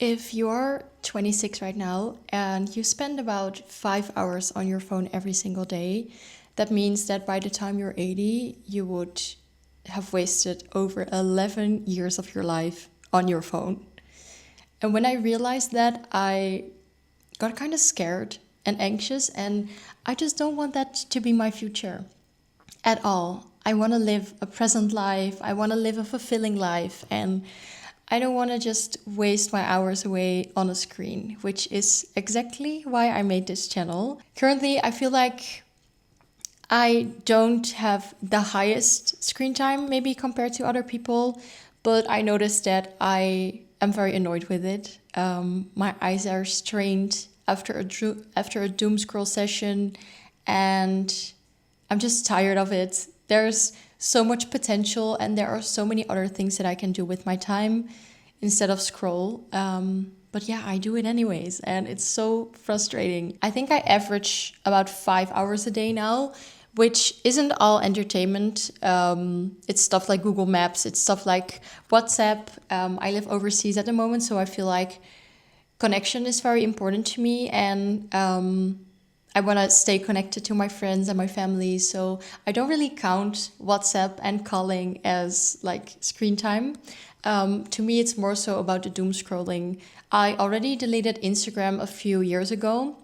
If you're 26 right now and you spend about 5 hours on your phone every single day, that means that by the time you're 80, you would have wasted over 11 years of your life on your phone. And when I realized that, I got kind of scared and anxious, and I just don't want that to be my future at all. I want to live a present life. I want to live a fulfilling life. And I don't want to just waste my hours away on a screen, which is exactly why I made this channel. Currently, I feel like I don't have the highest screen time, maybe compared to other people, but I noticed that I am very annoyed with it. My eyes are strained after a doom scroll session, and I'm just tired of it. There's so much potential, and there are so many other things that I can do with my time instead of scroll. But yeah, I do it anyways, and it's so frustrating. I think I average about 5 hours a day now, which isn't all entertainment. It's stuff like Google Maps, it's stuff like WhatsApp. I live overseas at the moment, so I feel like connection is very important to me, and I want to stay connected to my friends and my family. So I don't really count WhatsApp and calling as like screen time. To me, it's more so about the doom scrolling. I already deleted Instagram a few years ago,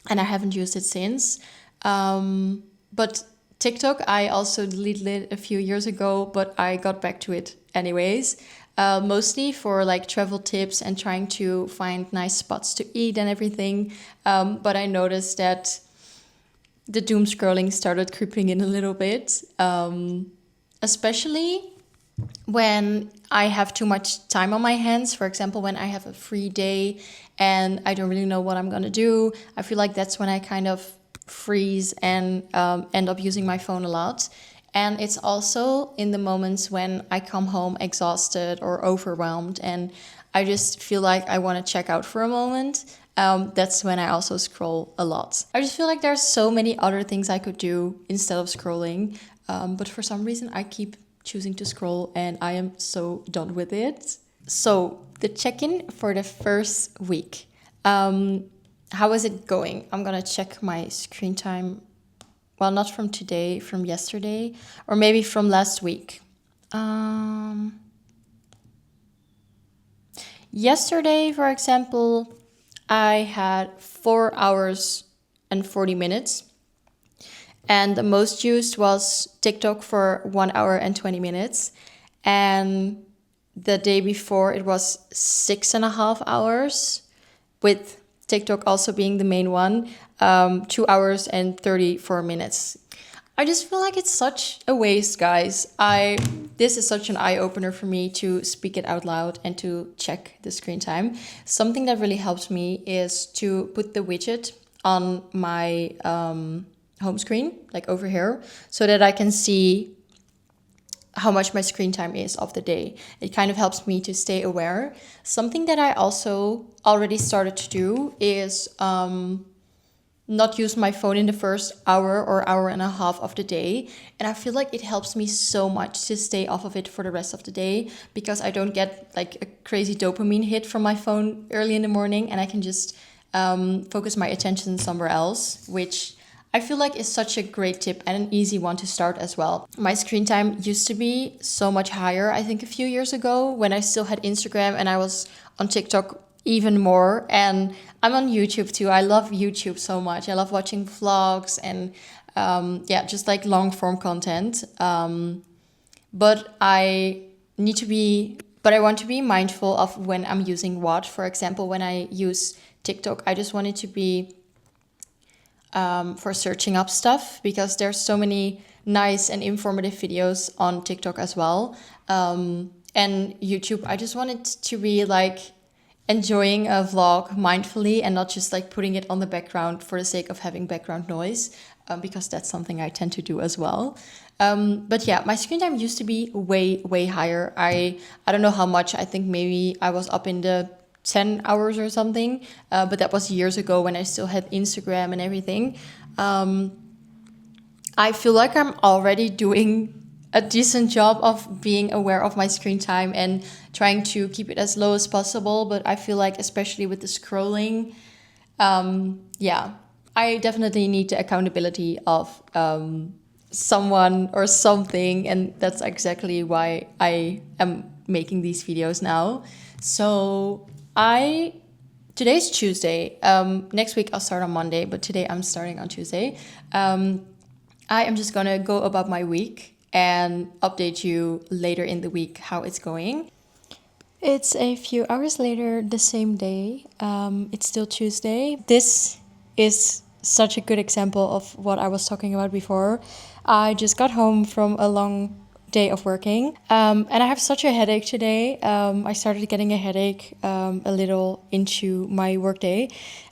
and I haven't used it since. But TikTok, I also deleted it a few years ago, but I got back to it anyways. Mostly for like travel tips and trying to find nice spots to eat and everything. But I noticed that the doom scrolling started creeping in a little bit, especially when I have too much time on my hands. For example, when I have a free day and I don't really know what I'm going to do, I feel like that's when I kind of freeze and end up using my phone a lot. And it's also in the moments when I come home exhausted or overwhelmed and I just feel like I want to check out for a moment. That's when I also scroll a lot. I just feel like there's so many other things I could do instead of scrolling. But for some reason, I keep choosing to scroll and I am so done with it. So the check-in for the first week. How is it going? I'm gonna check my screen time. Well, not from today, from yesterday, or maybe from last week. Yesterday, for example, I had 4 hours and 40 minutes. And the most used was TikTok for 1 hour and 20 minutes. And the day before, it was 6.5 hours, with TikTok also being the main one, 2 hours and 34 minutes. I just feel like it's such a waste, guys. This is such an eye-opener for me to speak it out loud and to check the screen time. Something that really helps me is to put the widget on my home screen, like over here, so that I can see how much my screen time is of the day. It kind of helps me to stay aware. Something that I also already started to do is not use my phone in the first hour or hour and a half of the day. And I feel like it helps me so much to stay off of it for the rest of the day, because I don't get like a crazy dopamine hit from my phone early in the morning, and I can just focus my attention somewhere else, which I feel like is such a great tip and an easy one to start as well. My screen time used to be so much higher, I think a few years ago, when I still had Instagram and I was on TikTok even more. And I'm on YouTube too. I love YouTube so much. I love watching vlogs and just like long form content. But I want to be mindful of when I'm using what. For example, when I use TikTok, I just want it to be for searching up stuff, because there's so many nice and informative videos on TikTok as well. And YouTube, I just want it to be like enjoying a vlog mindfully and not just like putting it on the background for the sake of having background noise, because that's something I tend to do as well. But yeah, my screen time used to be way, way higher. I don't know how much. I think maybe I was up in the 10 hours or something, but that was years ago when I still had Instagram and everything. I feel like I'm already doing a decent job of being aware of my screen time and trying to keep it as low as possible. But I feel like, especially with the scrolling, yeah, I definitely need the accountability of someone or something. And that's exactly why I am making these videos now. So I today's Tuesday. Next week I'll start on Monday, but today I'm starting on Tuesday. I am just gonna go about my week and update you later in the week how it's going. It's a few hours later, the same day. It's still Tuesday. This is such a good example of what I was talking about before. I just got home from a long day of working, and I have such a headache today. I started getting a headache a little into my workday,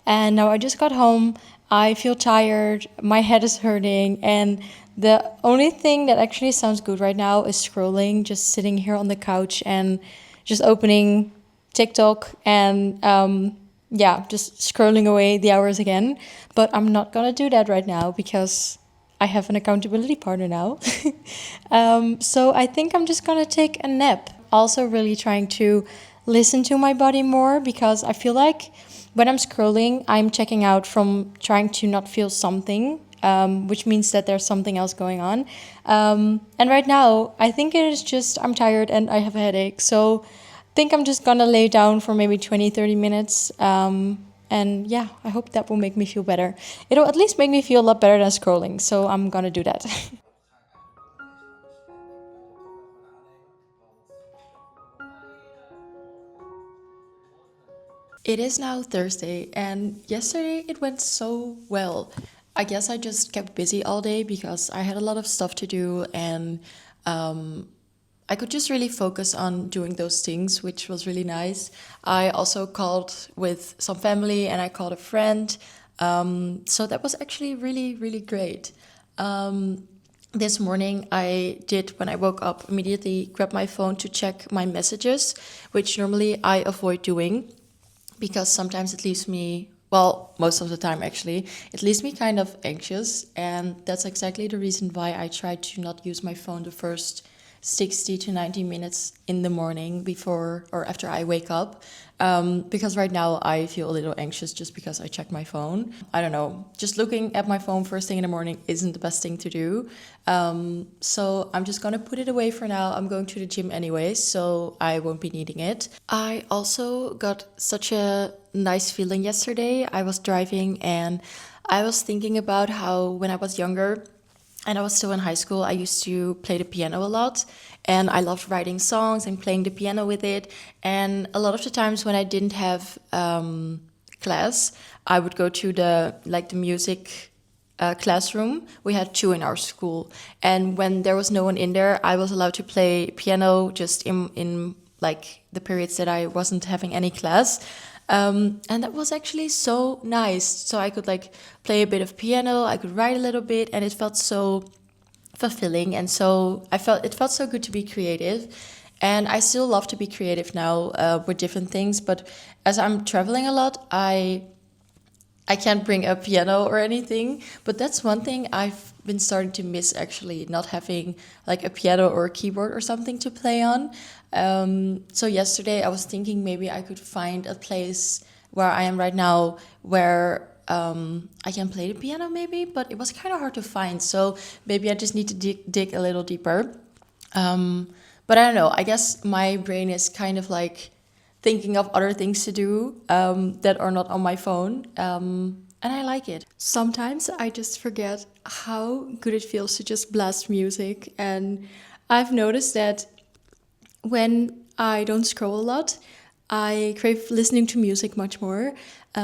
and now I just got home. I feel tired, my head is hurting, and the only thing that actually sounds good right now is scrolling, just sitting here on the couch and just opening TikTok and yeah, just scrolling away the hours again. But I'm not gonna do that right now because I have an accountability partner now. So I think I'm just gonna take a nap. Also, really trying to listen to my body more because I feel like when I'm scrolling, I'm checking out from trying to not feel something, which means that there's something else going on. And right now, I think it is just I'm tired and I have a headache. So I think I'm just gonna lay down for maybe 20, 30 minutes. And yeah, I hope that will make me feel better. It'll at least make me feel a lot better than scrolling. So I'm gonna do that. It is now Thursday, and yesterday it went so well. I guess I just kept busy all day because I had a lot of stuff to do, and I could just really focus on doing those things, which was really nice. I also called with some family and I called a friend. So that was actually really, really great. This morning I did, when I woke up, immediately grab my phone to check my messages, which normally I avoid doing because sometimes it leaves me, well, most of the time actually, it leaves me kind of anxious. And that's exactly the reason why I try to not use my phone the first 60 to 90 minutes in the morning before or after I wake up. Because right now I feel a little anxious just because I check my phone. I don't know, just looking at my phone first thing in the morning isn't the best thing to do. So I'm just gonna put it away for now. I'm going to the gym anyway, so I won't be needing it. I also got such a nice feeling yesterday. I was driving and I was thinking about how when I was younger, and I was still in high school, I used to play the piano a lot. And I loved writing songs and playing the piano with it. And a lot of the times when I didn't have class, I would go to the music classroom. We had two in our school. And when there was no one in there, I was allowed to play piano just in like the periods that I wasn't having any class. And that was actually so nice. So I could like play a bit of piano, I could write a little bit, and it felt so fulfilling. And so it felt so good to be creative. And I still love to be creative now with different things. But as I'm traveling a lot, I can't bring a piano or anything, but that's one thing I've been starting to miss actually, not having like a piano or a keyboard or something to play on. So yesterday I was thinking maybe I could find a place where I am right now where I can play the piano maybe, but it was kind of hard to find. So maybe I just need to dig a little deeper. But I don't know, I guess my brain is kind of like thinking of other things to do that are not on my phone. And I like it. Sometimes I just forget how good it feels to just blast music. And I've noticed that when I don't scroll a lot, I crave listening to music much more.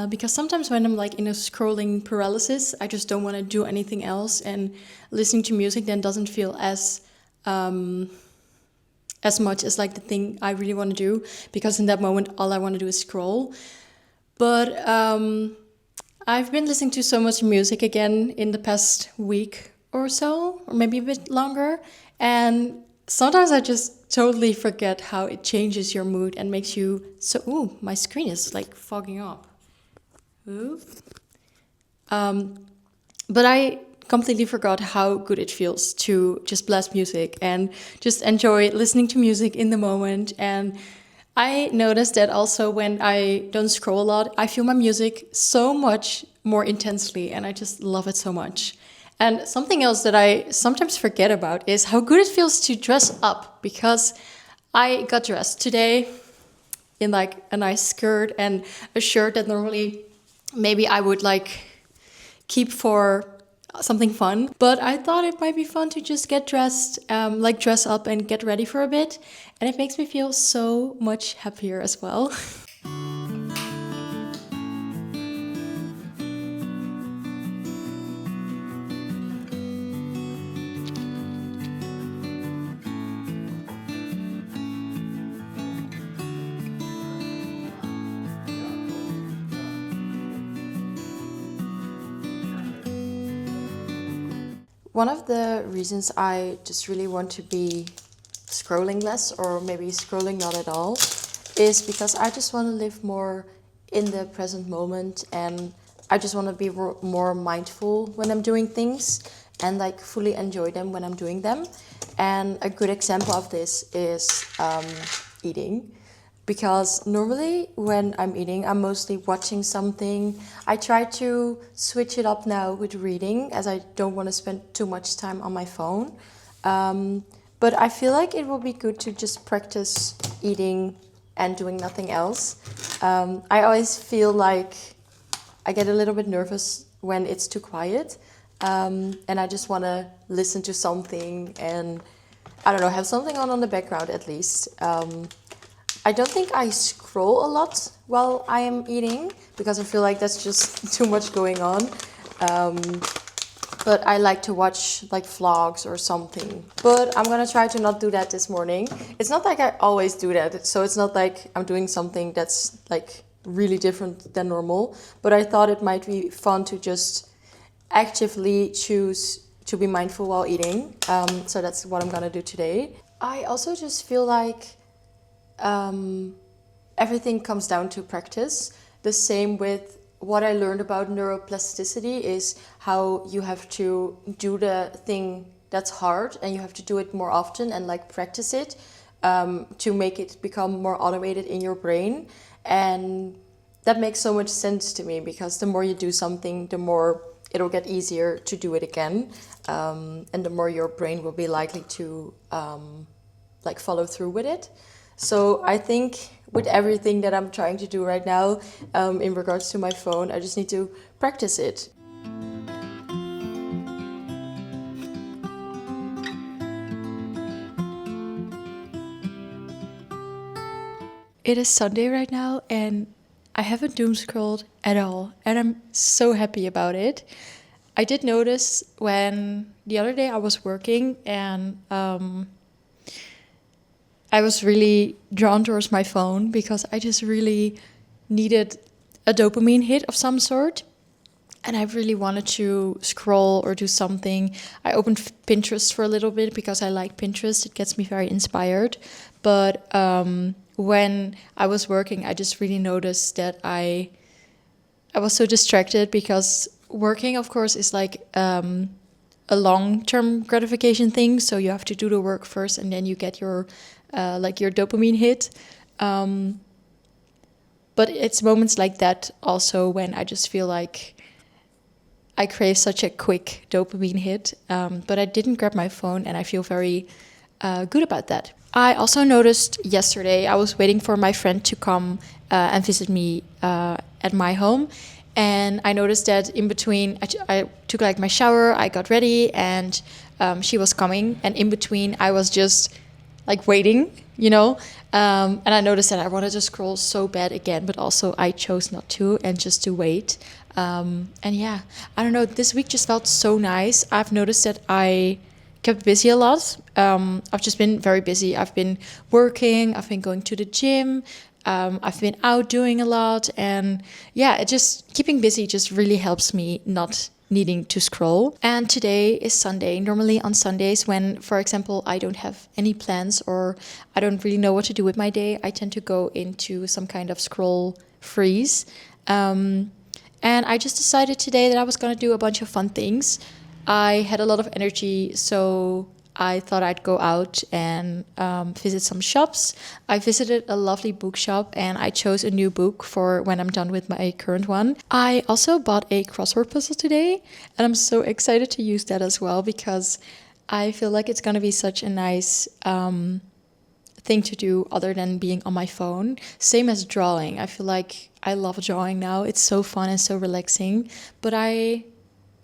Because sometimes when I'm like in a scrolling paralysis, I just don't want to do anything else. And listening to music then doesn't feel as much as like the thing I really want to do, because in that moment all I want to do is scroll. But I've been listening to so much music again in the past week or so, or maybe a bit longer, and sometimes I just totally forget how it changes your mood and makes you so. Ooh, my screen is like fogging up. Ooh. But I completely forgot how good it feels to just blast music and just enjoy listening to music in the moment. And I noticed that also when I don't scroll a lot, I feel my music so much more intensely, and I just love it so much. And something else that I sometimes forget about is how good it feels to dress up, because I got dressed today in like a nice skirt and a shirt that normally maybe I would like keep for something fun. But I thought it might be fun to just get dressed, like dress up and get ready for a bit. And it makes me feel so much happier as well. One of the reasons I just really want to be scrolling less, or maybe scrolling not at all, is because I just want to live more in the present moment, and I just want to be more mindful when I'm doing things and like fully enjoy them when I'm doing them. And a good example of this is eating. Because normally when I'm eating, I'm mostly watching something. I try to switch it up now with reading, as I don't want to spend too much time on my phone. But I feel like it will be good to just practice eating and doing nothing else. I always feel like I get a little bit nervous when it's too quiet. And I just want to listen to something and, I don't know, have something on the background at least. I don't think I scroll a lot while I am eating, because I feel like that's just too much going on. But I like to watch like vlogs or something. But I'm gonna try to not do that this morning. It's not like I always do that, so it's not like I'm doing something that's like really different than normal. But I thought it might be fun to just actively choose to be mindful while eating. So that's what I'm gonna do today. I also just feel like everything comes down to practice. The same with what I learned about neuroplasticity is how you have to do the thing that's hard, and you have to do it more often and like practice it to make it become more automated in your brain. And that makes so much sense to me, because the more you do something, the more it'll get easier to do it again, and the more your brain will be likely to like follow through with it. So I think with everything that I'm trying to do right now in regards to my phone, I just need to practice it. It is Sunday right now, and I haven't doom scrolled at all, and I'm so happy about it. I did notice when the other day I was working, and I was really drawn towards my phone because I just really needed a dopamine hit of some sort. And I really wanted to scroll or do something. I opened Pinterest for a little bit because I like Pinterest. It gets me very inspired. But when I was working, I just really noticed that I was so distracted, because working, of course, is like a long-term gratification thing. So you have to do the work first, and then you get your your dopamine hit. But it's moments like that also when I just feel like I crave such a quick dopamine hit. But I didn't grab my phone, and I feel very good about that. I also noticed yesterday I was waiting for my friend to come and visit me at my home. And I noticed that in between, I took like my shower, I got ready, and she was coming. And in between, I was just like waiting, you know. And I noticed that I wanted to scroll so bad again, but also I chose not to, and just to wait. And yeah, I don't know, this week just felt so nice. I've noticed that I kept busy a lot. I've just been very busy. I've been working, I've been going to the gym, I've been out doing a lot. And yeah, it just keeping busy just really helps me not needing to scroll. And today is Sunday. Normally on Sundays, when, for example, I don't have any plans or I don't really know what to do with my day, I tend to go into some kind of scroll freeze. And I just decided today that I was going to do a bunch of fun things. I had a lot of energy, so I thought I'd go out and visit some shops. I visited a lovely bookshop and I chose a new book for when I'm done with my current one. I also bought a crossword puzzle today, and I'm so excited to use that as well because I feel like it's going to be such a nice thing to do other than being on my phone. Same as drawing. I feel like I love drawing now. It's so fun and so relaxing, but I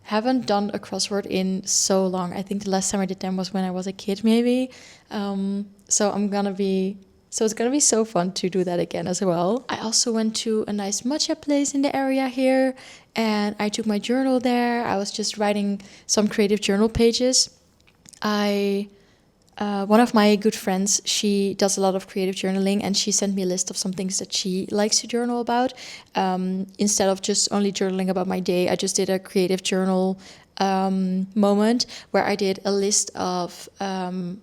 haven't done a crossword in so long. I think the last time I did them was when I was a kid, maybe. So it's gonna be so fun to do that again as well. I also went to a nice matcha place in the area here, and I took my journal there. I was just writing some creative journal pages. One of my good friends, she does a lot of creative journaling, and she sent me a list of some things that she likes to journal about. Instead of just only journaling about my day, I just did a creative journal moment where I did a list of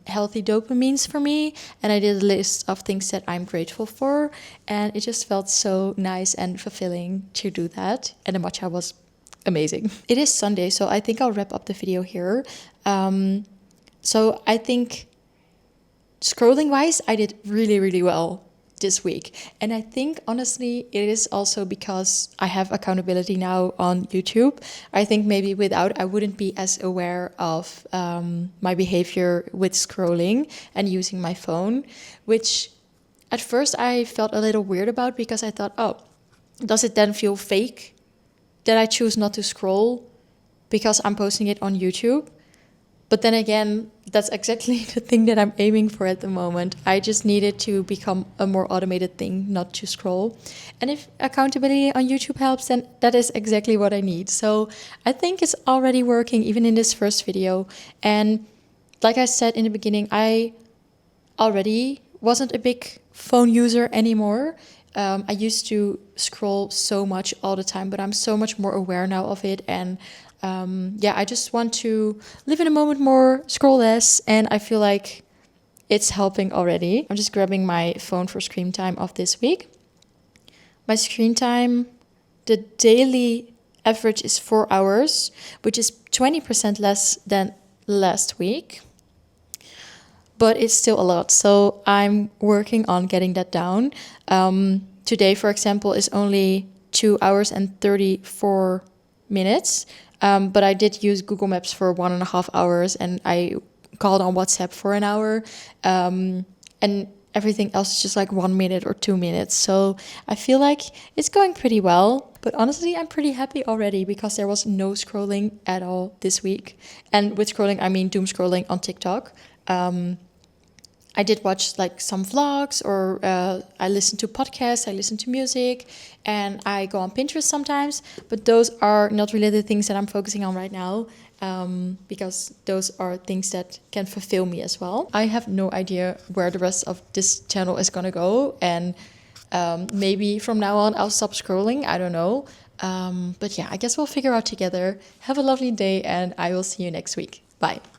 healthy dopamines for me, and I did a list of things that I'm grateful for, and it just felt so nice and fulfilling to do that. And the matcha was amazing. It is Sunday, so I think I'll wrap up the video here. So I think scrolling wise, I did really, really well this week. And I think honestly, it is also because I have accountability now on YouTube. I think maybe without, I wouldn't be as aware of my behavior with scrolling and using my phone, which at first I felt a little weird about because I thought, oh, does it then feel fake that I choose not to scroll because I'm posting it on YouTube? But then again, that's exactly the thing that I'm aiming for at the moment. I just need it to become a more automated thing, not to scroll. And if accountability on YouTube helps, then that is exactly what I need. So I think it's already working, even in this first video. And like I said in the beginning, I already wasn't a big phone user anymore. I used to scroll so much all the time, but I'm so much more aware now of it. And I just want to live in a moment more, scroll less, and I feel like it's helping already. I'm just grabbing my phone for screen time of this week. My screen time, the daily average is 4 hours, which is 20% less than last week. But it's still a lot, so I'm working on getting that down. Today, for example, is only 2 hours and 34 minutes. But I did use Google Maps for 1.5 hours, and I called on WhatsApp for an hour. And everything else is just like 1 minute or 2 minutes. So I feel like it's going pretty well. But honestly, I'm pretty happy already because there was no scrolling at all this week. And with scrolling, I mean doom scrolling on TikTok. I did watch like some vlogs, or I listen to podcasts, I listen to music, and I go on Pinterest sometimes. But those are not really the things that I'm focusing on right now, because those are things that can fulfill me as well. I have no idea where the rest of this channel is gonna go, and maybe from now on I'll stop scrolling, I don't know. But yeah, I guess we'll figure out together. Have a lovely day, and I will see you next week. Bye.